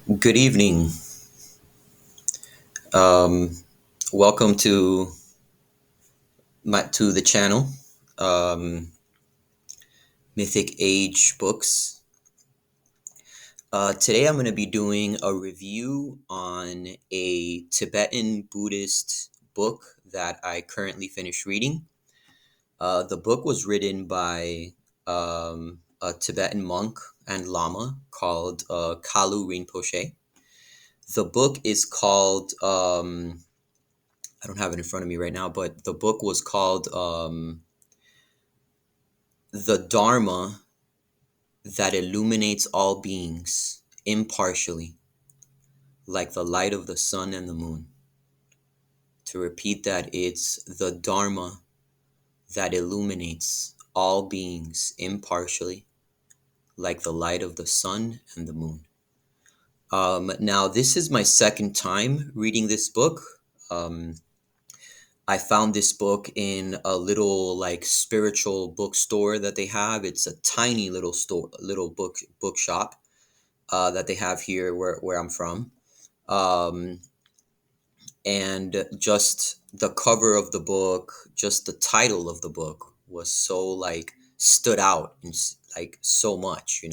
Good evening. Um, Welcome to the channel, um, Mythic Age Books. Today I'm going to be doing a review on a Tibetan Buddhist book that I currently finished reading. The book was written by a Tibetan monk and lama called Kalu Rinpoche. The book is called I don't have it in front of me right now, but the book was called The Dharma That Illuminates All Beings Impartially, like the light of the sun and the moon. To repeat that, it's the Dharma that illuminates all beings impartially, like the light of the sun and the moon. Now, this is my second time reading this book. Um, I found this book in a little like spiritual bookstore that they have. It's a tiny little store, little bookshop that they have here where I'm from. Um, and just the cover of the book, just the title of the book was so like stood out and like so much.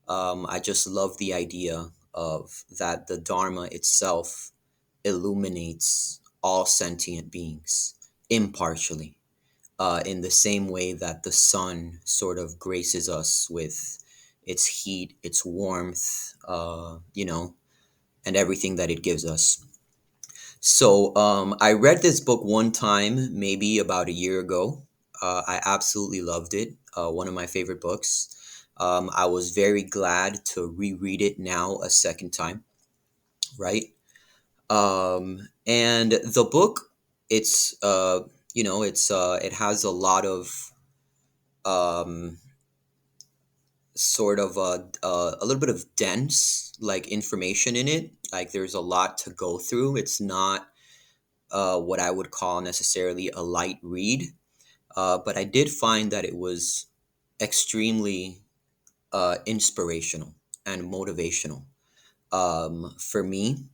I just love the idea of that the Dharma itself illuminates all sentient beings impartially, in the same way that the sun sort of graces us with its heat, its warmth, and everything that it gives us. So I read this book one time, maybe about a year ago. I absolutely loved it. One of my favorite books. I was very glad to reread it now a second time, right? And the book, it's it has a lot of um, sort of a little bit of dense like information in it. Like there's a lot to go through. It's not what I would call necessarily a light read, but I did find that it was extremely inspirational and motivational. For me,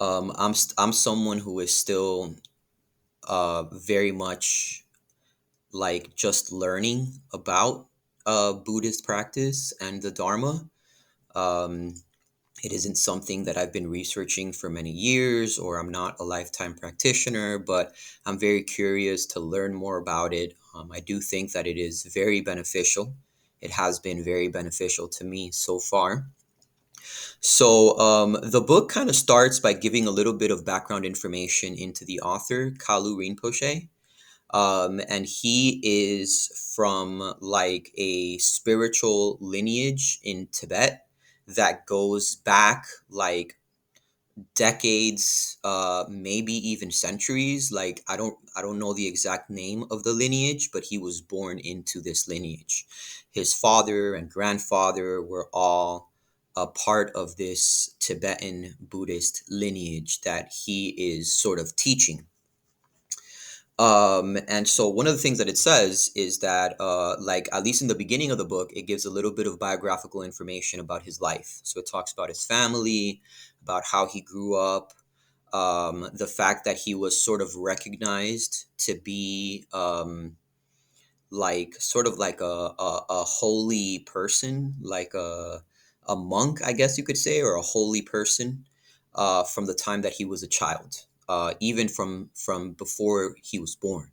I'm someone who is still very much like just learning about Buddhist practice and the Dharma. Um, it isn't something that I've been researching for many years, or I'm not a lifetime practitioner, but I'm very curious to learn more about it. I do think that it is very beneficial. It has been very beneficial to me so far. So, the book kind of starts by giving a little bit of background information into the author, Kalu Rinpoche. And he is from like a spiritual lineage in Tibet that goes back like decades, maybe even centuries. Like I don't know the exact name of the lineage, but he was born into this lineage. His father and grandfather were all a part of this Tibetan Buddhist lineage that he is sort of teaching. And so one of the things that it says is that, like, at least in the beginning of the book, it gives a little bit of biographical information about his life. So it talks about his family, about how he grew up, the fact that he was sort of recognized to be, like, sort of like a holy person, like a monk, I guess you could say, or a holy person, from the time that he was a child, even from before he was born.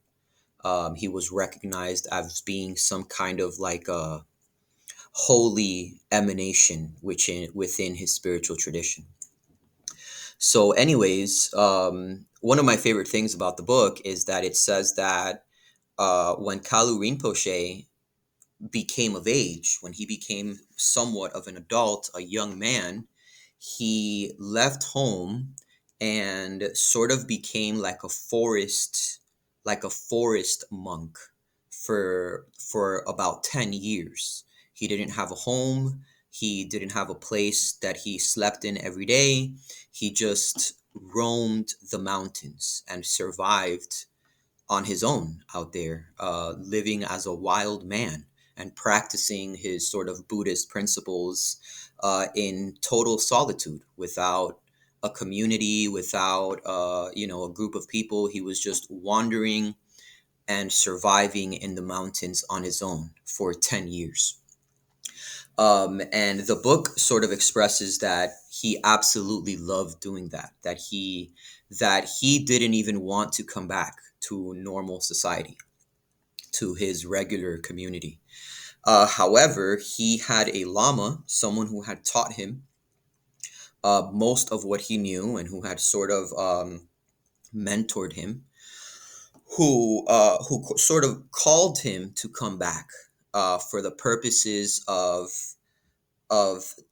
He was recognized as being some kind of like a holy emanation within his spiritual tradition. So, anyways, one of my favorite things about the book is that it says that when Kalu Rinpoche became of age, when he became somewhat of an adult, a young man, he left home and sort of became like a forest monk for about 10 years. He didn't have a home, he didn't have a place that he slept in every day. He just roamed the mountains and survived on his own out there, living as a wild man, and practicing his sort of Buddhist principles in total solitude, without a community, without a group of people. He was just wandering and surviving in the mountains on his own for 10 years. And the book sort of expresses that he absolutely loved doing that, that he didn't even want to come back to normal society, to his regular community. However, he had a lama, someone who had taught him most of what he knew and who had sort of mentored him, who sort of called him to come back for the purposes of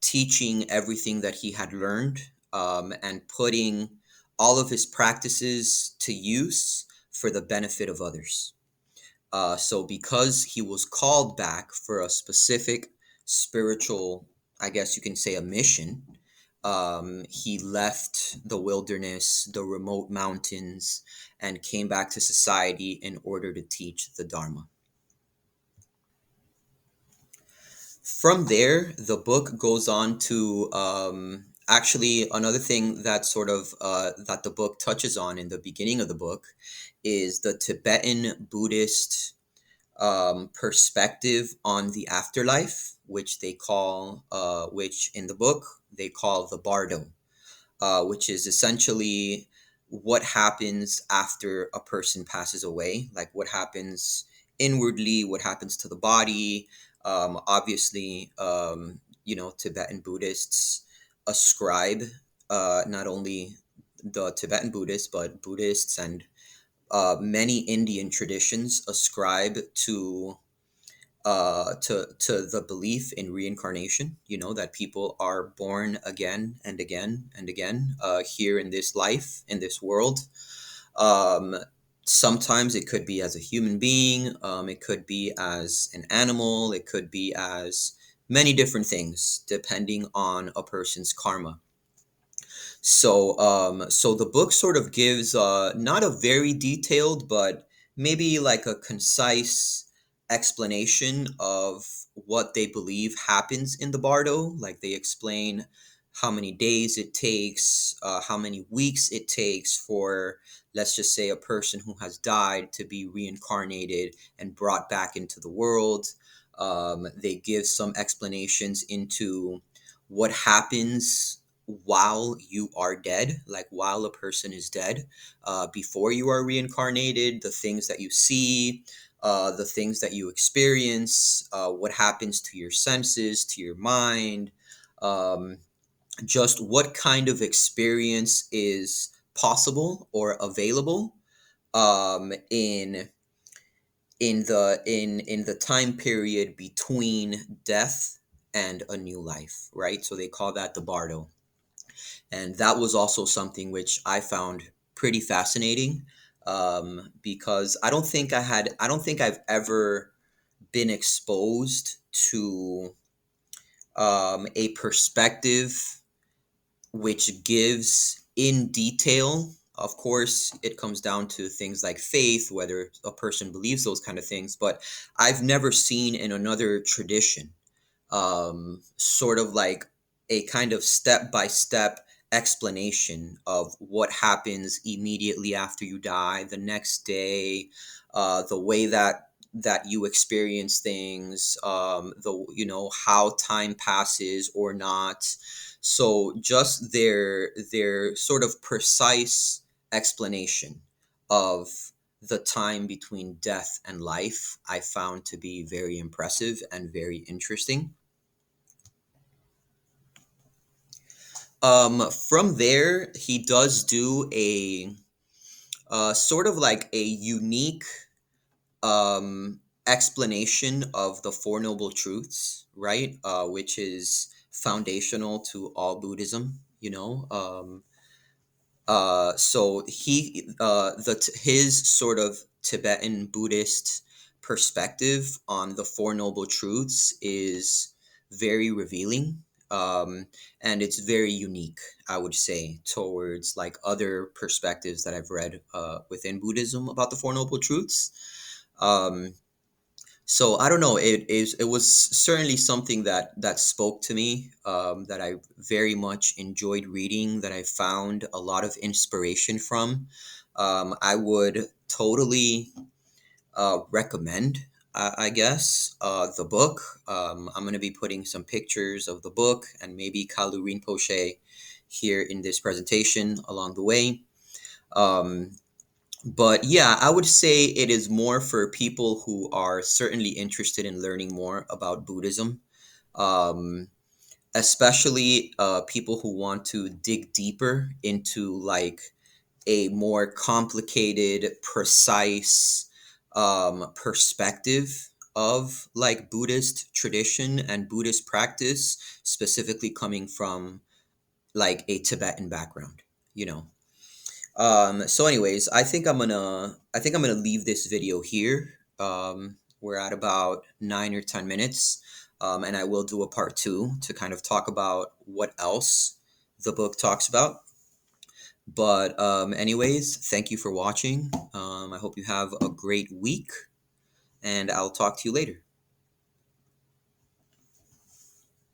teaching everything that he had learned, and putting all of his practices to use for the benefit of others. So, because he was called back for a specific spiritual, I guess you can say, a mission, he left the wilderness, the remote mountains, and came back to society in order to teach the Dharma. From there, the book goes on to actually another thing that sort of that the book touches on in the beginning of the book is the Tibetan Buddhist perspective on the afterlife, which in the book they call the bardo, which is essentially what happens after a person passes away, like what happens inwardly, what happens to the body. Obviously, Tibetan Buddhists ascribe, not only the Tibetan Buddhists, but Buddhists and many Indian traditions ascribe to the belief in reincarnation. That people are born again and again and again here in this life, in this world. Um, Sometimes it could be as a human being. It could be as an animal. It could be as many different things, depending on a person's karma. So the book sort of gives not a very detailed, but maybe like a concise explanation of what they believe happens in the bardo. Like they explain how many days it takes, how many weeks it takes for, let's just say, a person who has died to be reincarnated and brought back into the world. They give some explanations into what happens while you are dead, like while a person is dead, before you are reincarnated, the things that you see, the things that you experience, what happens to your senses, to your mind, um, just what kind of experience is possible or available in the time period between death and a new life, right? So they call that the bardo. And that was also something which I found pretty fascinating, because I don't think I've ever been exposed to a perspective which gives in detail. Of course, it comes down to things like faith, whether a person believes those kind of things, but I've never seen in another tradition sort of like a kind of step by step explanation of what happens immediately after you die, the next day, the way that you experience things, how time passes or not. So just their sort of precise explanation of the time between death and life, I found to be very impressive and very interesting. From there, he does do a sort of like a unique explanation of the Four Noble Truths, right? Which is foundational to all Buddhism. So his sort of Tibetan Buddhist perspective on the Four Noble Truths is very revealing, and it's very unique, I would say, towards like other perspectives that I've read within Buddhism about the Four Noble Truths. Um, So I don't know. It was certainly something that spoke to me. That I very much enjoyed reading. That I found a lot of inspiration from. I would totally recommend. I guess the book. I'm gonna be putting some pictures of the book and maybe Kalu Rinpoche here in this presentation along the way. Um, but yeah, I would say it is more for people who are certainly interested in learning more about Buddhism, um, especially people who want to dig deeper into like a more complicated, precise perspective of like Buddhist tradition and Buddhist practice, specifically coming from like a Tibetan background, you know. So anyways, I think I'm gonna leave this video here. We're at about 9 or 10 minutes. And I will do a part two to kind of talk about what else the book talks about. But anyways, thank you for watching. I hope you have a great week, and I'll talk to you later.